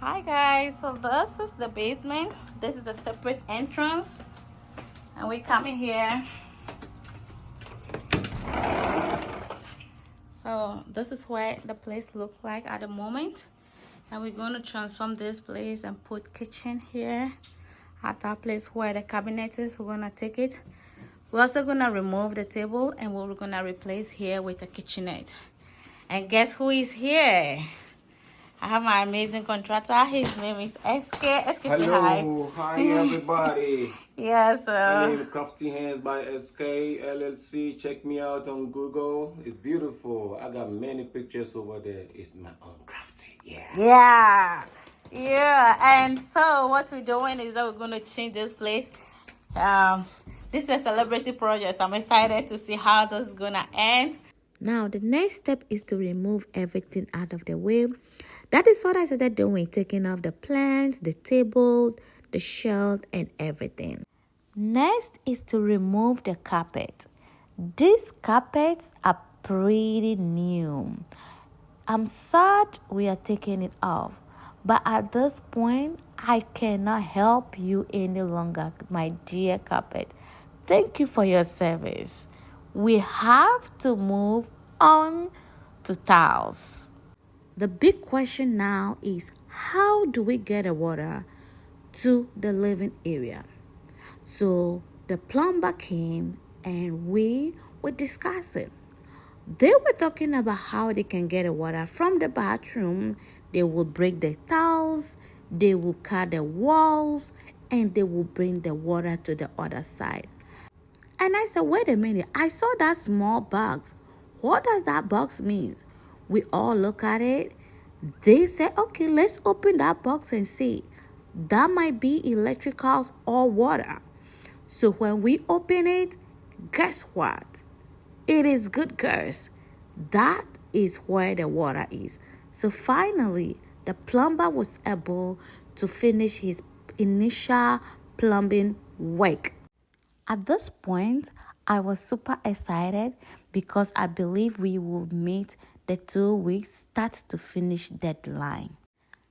Hi guys, so this is the basement. This is a separate entrance, and we come in here. So this is what the place looks like at the moment, and we're going to transform this place and put kitchen here at that place where the cabinet is. We're going to take it. We're also going to remove the table, and we're going to replace here with a kitchenette. And guess who is here? I have my amazing contractor. His name is SK. SK, say hi. Hello, hi everybody. Yeah, so My name is Crafty Hands by SK LLC. Check me out on Google. It's beautiful. I got many pictures over there. It's my own crafty. yeah. And so what we're doing is that we're going to change this place. This is a celebrity project. So I'm excited to see how this is going to end. Now, the next step is to remove everything out of the way. That is what I started doing, taking off the plants, the table, the shelf, and everything. Next is to remove the carpet. These carpets are pretty new. I'm sad we are taking it off, but at this point, I cannot help you any longer, my dear carpet. Thank you for your service. We have to move on to tiles. The big question now is, how do we get the water to the living area? So the plumber came and we were discussing. They were talking about how they can get the water from the bathroom. They will break the tiles, they will cut the walls, and they will bring the water to the other side. And I said, wait a minute, I saw that small box. What does that box mean? We all look at it. They said, okay, let's open that box and see. That might be electricals or water. So when we open it, guess what? It is good, girls. That is where the water is. So finally, the plumber was able to finish his initial plumbing work. At this point, I was super excited because I believe we will meet the 2 weeks start to finish deadline.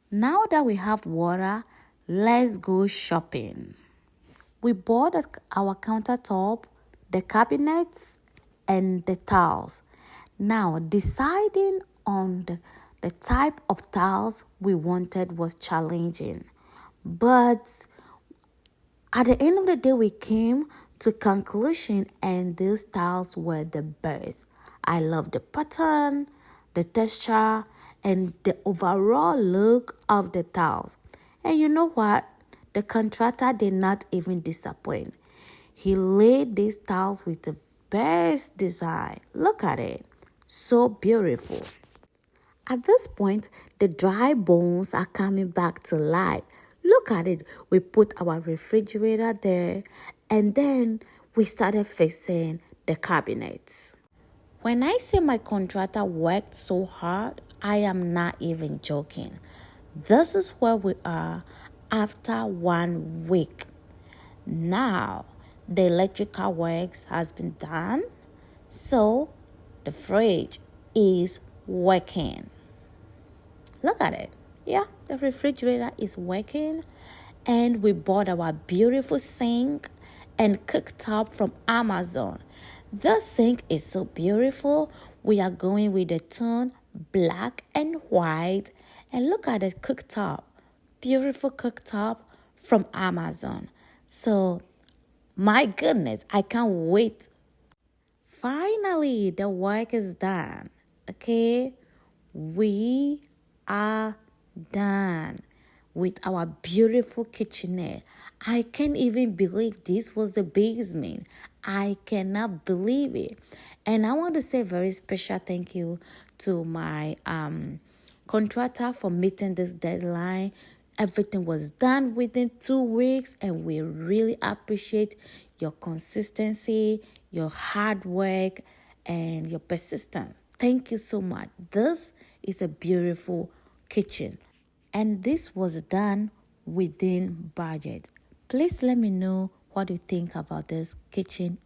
Now that we have water, let's go shopping. We bought our countertop, the cabinets, and the tiles. Now, deciding on the type of tiles we wanted was challenging. But at the end of the day, we came to conclusion, and these tiles were the best. I love the pattern, the texture, and the overall look of the tiles. And you know what? The contractor did not even disappoint. He laid these tiles with the best design. Look at it. So beautiful. At this point, the dry bones are coming back to life. Look at it. We put our refrigerator there, and then we started fixing the cabinets. When I say my contractor worked so hard, I am not even joking. This is where we are after 1 week. Now, the electrical works has been done, so the fridge is working. Look at it. Yeah, the refrigerator is working, and we bought our beautiful sink and cooktop from Amazon. The sink is so beautiful. We are going with the tone black and white. And look at the cooktop. Beautiful cooktop from Amazon. So, my goodness, I can't wait. Finally, the work is done. Okay? We are done with our beautiful kitchenette. I can't even believe this was the basement. I cannot believe it. And I want to say a very special thank you to my contractor for meeting this deadline. Everything was done within 2 weeks, and we really appreciate your consistency, your hard work, and your persistence. Thank you so much. This is a beautiful kitchen, and this was done within budget. Please let me know what you think about this kitchen.